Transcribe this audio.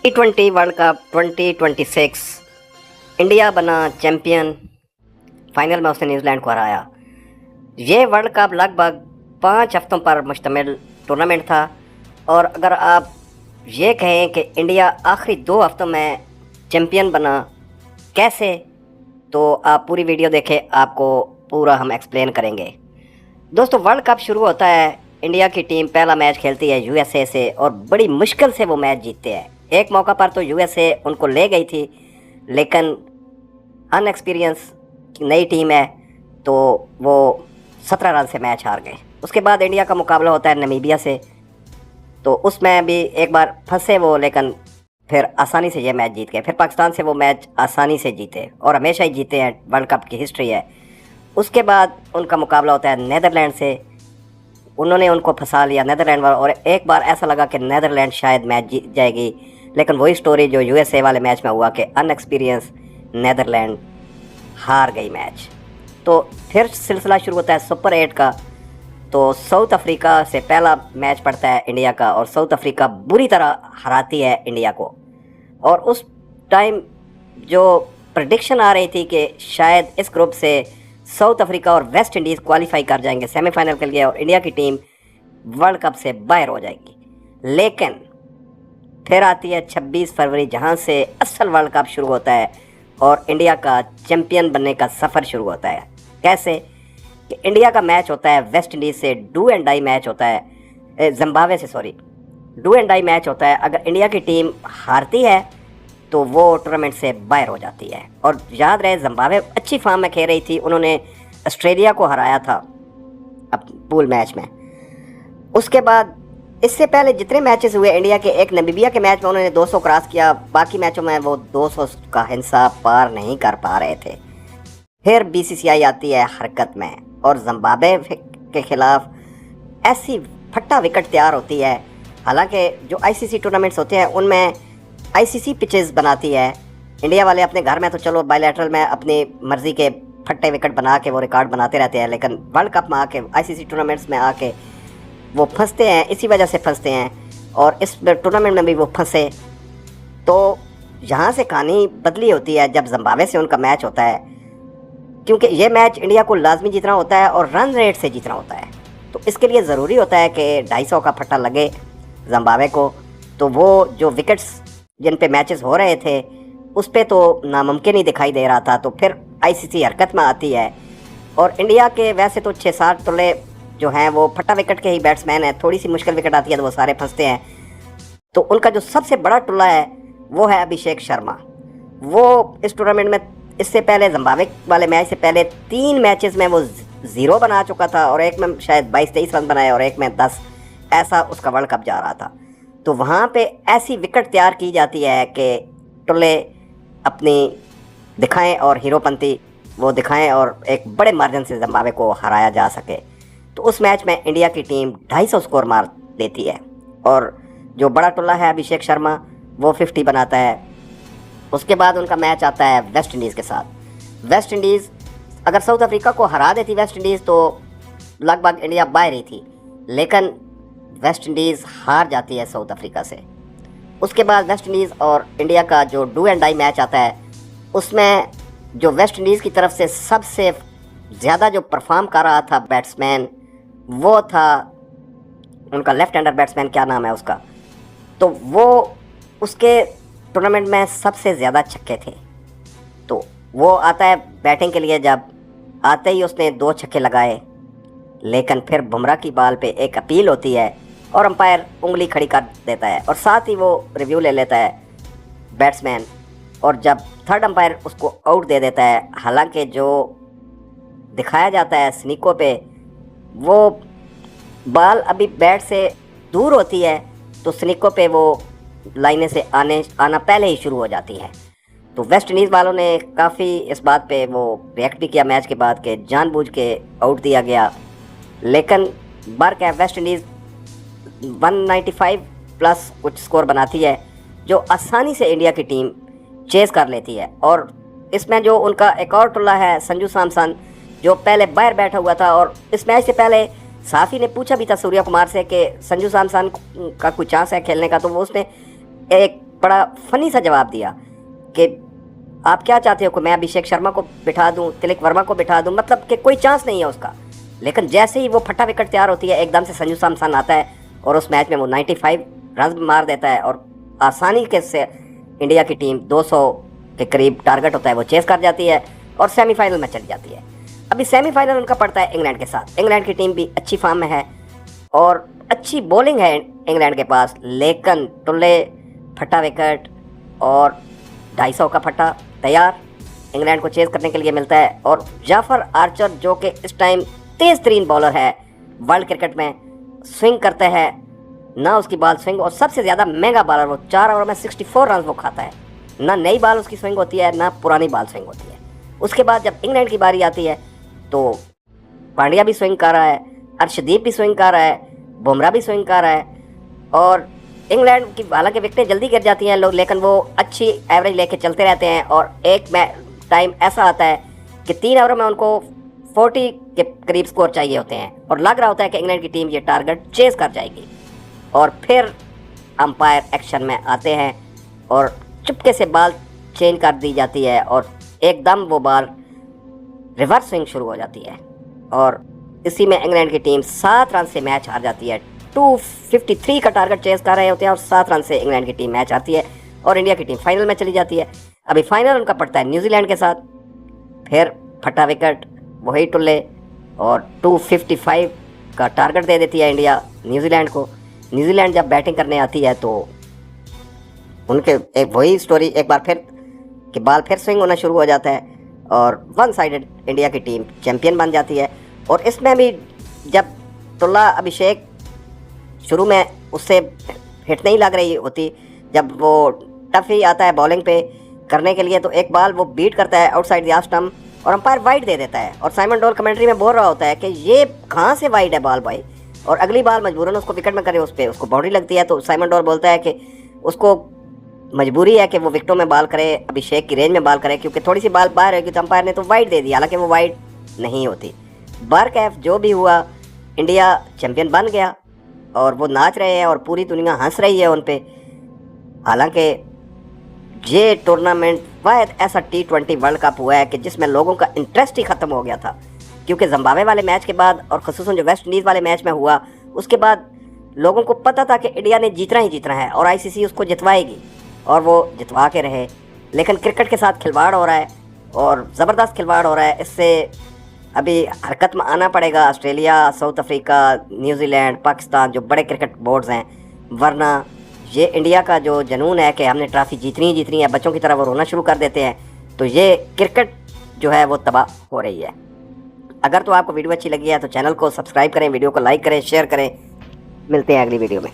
T20 world cup 2026 India बना champion. Final में उसने न्यूजीलैंड को हराया। ये वर्ल्ड कप लगभग 5 हफ्तों पर मुश्तमिल टूर्नामेंट था और अगर आप ये कहें कि इंडिया आखिरी 2 हफ्तों में चैंपियन बना कैसे, तो आप पूरी वीडियो देखें, आपको पूरा हम एक्सप्लेन करेंगे। दोस्तों, वर्ल्ड कप शुरू होता है, इंडिया की टीम पहला मैच खेलती है यूएसए से और बड़ी मुश्किल से वो मैच जीतते हैं। एक मौका पर तो यूएसए उनको ले गई थी, लेकिन अनएक्सपीरियंस नई टीम है तो वो 17 रन से मैच हार गए। उसके बाद इंडिया का मुकाबला होता है नामीबिया से, तो उसमें भी एक बार फंसे वो, लेकिन फिर आसानी से ये मैच जीत गए। फिर पाकिस्तान से वो मैच आसानी से जीते और हमेशा ही जीते हैं, वर्ल्ड कप की हिस्ट्री है। उसके बाद उनका मुकाबला होता है नीदरलैंड से, उन्होंने उनको फंसा लिया नीदरलैंड वाला, और एक बार ऐसा लगा कि नीदरलैंड शायद मैच जीत जाएगी, लेकिन वही स्टोरी जो यूएसए वाले मैच में हुआ कि अनएक्सपीरियंस नीदरलैंड हार गई मैच। तो फिर सिलसिला शुरू होता है सुपर 8 का। तो साउथ अफ्रीका से पहला मैच पड़ता है इंडिया का और साउथ अफ्रीका बुरी तरह हराती है इंडिया को। और उस टाइम जो प्रेडिक्शन आ रही थी कि शायद इस ग्रुप से साउथ अफ्रीका और वेस्ट इंडीज़ क्वालिफाई कर जाएंगे सेमीफाइनल के लिए और इंडिया की टीम वर्ल्ड कप से बाहर हो जाएगी। लेकिन फिर आती है 26 फरवरी, जहां से असल वर्ल्ड कप शुरू होता है और इंडिया का चैंपियन बनने का सफ़र शुरू होता है। कैसे कि इंडिया का मैच होता है वेस्ट इंडीज़ से, डू एंड डाई मैच होता है, जिम्बाब्वे से, sorry, do and die match होता है। अगर इंडिया की टीम हारती है तो वो टूर्नामेंट से बाहर हो जाती है। और याद रहे, जिम्बाब्वे अच्छी फॉर्म में खेल रही थी, उन्होंने ऑस्ट्रेलिया को हराया था अब पूल मैच में। उसके बाद इससे पहले जितने मैचेस हुए इंडिया के, एक नामीबिया के मैच में उन्होंने 200 क्रॉस किया, बाकी मैचों में वो 200 का हिस्सा पार नहीं कर पा रहे थे। फिर बीसीसीआई आती है हरकत में और जिम्बाब्वे के खिलाफ ऐसी फट्टा विकेट तैयार होती है। हालांकि जो आईसीसी टूर्नामेंट्स होते हैं उनमें आईसीसी पिचेस बनाती है, इंडिया वाले अपने घर में तो चलो बायलैटरल में अपनी मर्जी के फट्टे विकेट बना के वो रिकॉर्ड बनाते रहते हैं, लेकिन वर्ल्ड कप में आके, आईसीसी टूर्नामेंट्स में आके वो फंसते हैं, इसी वजह से फंसते हैं और इस टूर्नामेंट में भी वो फंसे। तो यहाँ से कहानी बदली होती है जब जिम्बाब्वे से उनका मैच होता है, क्योंकि ये मैच इंडिया को लाजमी जीतना होता है और रन रेट से जीतना होता है। तो इसके लिए ज़रूरी होता है कि 250 का फट्टा लगे जिम्बाब्वे को। तो वो जो विकेट्स जिन पे मैचेस हो रहे थे उस पर तो नामुमकिन ही दिखाई दे रहा था। तो फिर आईसीसी हरकत में आती है और इंडिया के वैसे तो 6-7 टुल्ले जो हैं वो फट्टा विकेट के ही बैट्समैन हैं, थोड़ी सी मुश्किल विकेट आती है तो वो सारे फंसते हैं। तो उनका जो सबसे बड़ा टुल्ला है वो है अभिषेक शर्मा। वो इस टूर्नामेंट में इससे पहले जिम्बाब्वे वाले मैच से पहले 3 मैचेस में वो 0 बना चुका था और एक में शायद 22-23 रन बनाए और एक में 10, ऐसा उसका वर्ल्ड कप जा रहा था। तो वहाँ पे ऐसी विकेट तैयार की जाती है कि टुल्ले अपनी दिखाएं और हीरोपंती वो दिखाएं और एक बड़े मार्जिन से जिम्बाब्वे को हराया जा सके। तो उस मैच में इंडिया की टीम 250 स्कोर मार देती है और जो बड़ा टुल्ला है अभिषेक शर्मा वो 50 बनाता है। उसके बाद उनका मैच आता है वेस्ट इंडीज़ के साथ। वेस्ट इंडीज़ अगर साउथ अफ्रीका को हरा देती वेस्ट इंडीज़ तो लगभग इंडिया बाहर ही थी, लेकिन वेस्ट इंडीज़ हार जाती है साउथ अफ्रीका से। उसके बाद वेस्ट इंडीज़ और इंडिया का जो डू एंड डाई मैच आता है, उसमें जो वेस्ट इंडीज़ की तरफ से सबसे ज़्यादा जो परफॉर्म कर रहा था बैट्समैन वो था उनका लेफ्ट हैंडर बैट्समैन, क्या नाम है उसका, तो वो उसके टूर्नामेंट में सबसे ज़्यादा छक्के थे। तो वो आता है बैटिंग के लिए, जब आते ही उसने 2 छक्के लगाए, लेकिन फिर बुमराह की बॉल पे एक अपील होती है और अंपायर उंगली खड़ी कर देता है और साथ ही वो रिव्यू ले लेता है बैट्समैन, और जब थर्ड अंपायर उसको आउट दे देता है। हालांकि जो दिखाया जाता है स्नीकों पे, वो बॉल अभी बैट से दूर होती है तो स्नीकों पे वो लाइनें से आना पहले ही शुरू हो जाती है। तो वेस्ट इंडीज़ वालों ने काफ़ी इस बात पे वो रिएक्ट भी किया मैच के बाद कि जानबूझ के आउट दिया गया, लेकिन बर्क है वेस्ट इंडीज़ 195 प्लस कुछ स्कोर बनाती है जो आसानी से इंडिया की टीम चेस कर लेती है। और इसमें जो उनका एक और टुल्ला है संजू सैमसन, जो पहले बाहर बैठा हुआ था, और इस मैच से पहले साफी ने पूछा भी था सूर्या कुमार से कि संजू सैमसन का कोई चांस है खेलने का, तो वो उसने एक बड़ा फनी सा जवाब दिया कि आप क्या चाहते हो कि मैं अभिषेक शर्मा को बिठा दूं, तिलक वर्मा को बिठा दूं, मतलब कि कोई चांस नहीं है उसका। लेकिन जैसे ही वो फटा विकेट तैयार होती है, एकदम से संजू सैमसन आता है और उस मैच में वो 95 रन मार देता है और आसानी के से इंडिया की टीम 200 के करीब टारगेट होता है वो चेस कर जाती है और सेमीफाइनल में चली जाती है। अभी सेमीफाइनल उनका पड़ता है इंग्लैंड के साथ। इंग्लैंड की टीम भी अच्छी फॉर्म में है और अच्छी बॉलिंग है इंग्लैंड के पास, लेकिन टुल्ले फटा विकेट और 250 का फटा तैयार इंग्लैंड को चेस करने के लिए मिलता है। और जाफर आर्चर जो कि इस टाइम तेज़ तरीन बॉलर है वर्ल्ड क्रिकेट में, स्विंग करता है ना, उसकी बॉल स्विंग, और सबसे ज़्यादा महंगा बॉलर वो 4 ओवर में 64 रन वो खाता है। ना नई बॉल उसकी स्विंग होती है ना पुरानी बॉल स्विंग होती है। उसके बाद जब इंग्लैंड की बारी आती है तो पांड्या भी स्विंग कर रहा है, अर्शदीप भी स्विंग कर रहा है, बुमराह भी स्विंग कर रहा है और इंग्लैंड की हालांकि विकेटें जल्दी गिर जाती हैं लोग, लेकिन वो अच्छी एवरेज लेके चलते रहते हैं। और एक टाइम ऐसा आता है कि 3 ओवर में उनको 40 के करीब स्कोर चाहिए होते हैं और लग रहा होता है कि इंग्लैंड की टीम ये टारगेट चेस कर जाएगी। और फिर अंपायर एक्शन में आते हैं और चुपके से बॉल चेंज कर दी जाती है और एकदम वो बॉल रिवर्स स्विंग शुरू हो जाती है और इसी में इंग्लैंड की टीम 7 रन से मैच हार जाती है। 253 का टारगेट चेस कर रहे होते हैं और 7 रन से इंग्लैंड की टीम मैच हारती है और इंडिया की टीम फाइनल में चली जाती है। अभी फाइनल उनका पड़ता है न्यूजीलैंड के साथ। फिर फटा विकेट वही टुल्ले और 255 का टारगेट दे देती है इंडिया न्यूजीलैंड को। न्यूजीलैंड जब बैटिंग करने आती है तो उनके एक वही स्टोरी एक बार फिर कि बॉल फिर स्विंग होना शुरू हो जाता है और वन साइडेड इंडिया की टीम चैंपियन बन जाती है। और इसमें भी जब टुल्ला अभिषेक शुरू में उससे हिट नहीं लग रही होती, जब वो टफ ही आता है बॉलिंग पे करने के लिए तो एक बॉल वो बीट करता है आउटसाइड द ऑफ स्टंप और अंपायर वाइड दे देता है और साइमन डोल कमेंट्री में बोल रहा होता है कि ये कहाँ से वाइड है बॉल भाई, और अगली बाल मजबूरन उसको विकेट में करे, उस पर उसको बाउंड्री लगती है। तो साइमन डोल बोलता है कि उसको मजबूरी है कि वो विकेटों में बॉल करे, अभिषेक की रेंज में बॉल करे, क्योंकि थोड़ी सी बॉल बाहर होगी तो अंपायर ने तो वाइड दे दी, हालांकि वो वाइड नहीं होती। बरकैफ जो भी हुआ इंडिया चैंपियन बन गया और वो नाच रहे हैं और पूरी दुनिया हंस रही है उन पे। हालांकि ये टूर्नामेंट वाहिद ऐसा T20 वर्ल्ड कप हुआ है कि जिसमें लोगों का इंटरेस्ट ही ख़त्म हो गया था, क्योंकि जिम्बाब्वे वाले मैच के बाद और ख़ुसूसन जो वेस्ट इंडीज़ वाले मैच में हुआ उसके बाद लोगों को पता था कि इंडिया ने जीतना ही जीतना है और ICC उसको जितवाएगी और वो जितवा के रहे। लेकिन क्रिकेट के साथ खिलवाड़ हो रहा है और ज़बरदस्त खिलवाड़ हो रहा है। इससे अभी हरकत में आना पड़ेगा Australia, south Africa, New Zealand, Pakistan जो बड़े क्रिकेट बोर्ड्स हैं, वरना ये इंडिया का जो जुनून है कि हमने ट्रॉफी जीतनी ही जीतनी है, बच्चों की तरह वो रोना शुरू कर देते हैं, तो ये क्रिकेट जो है वो तबाह हो रही है। अगर तो आपको वीडियो अच्छी लगी है तो चैनल को सब्सक्राइब करें, वीडियो को लाइक करें, शेयर करें। मिलते हैं अगली वीडियो में।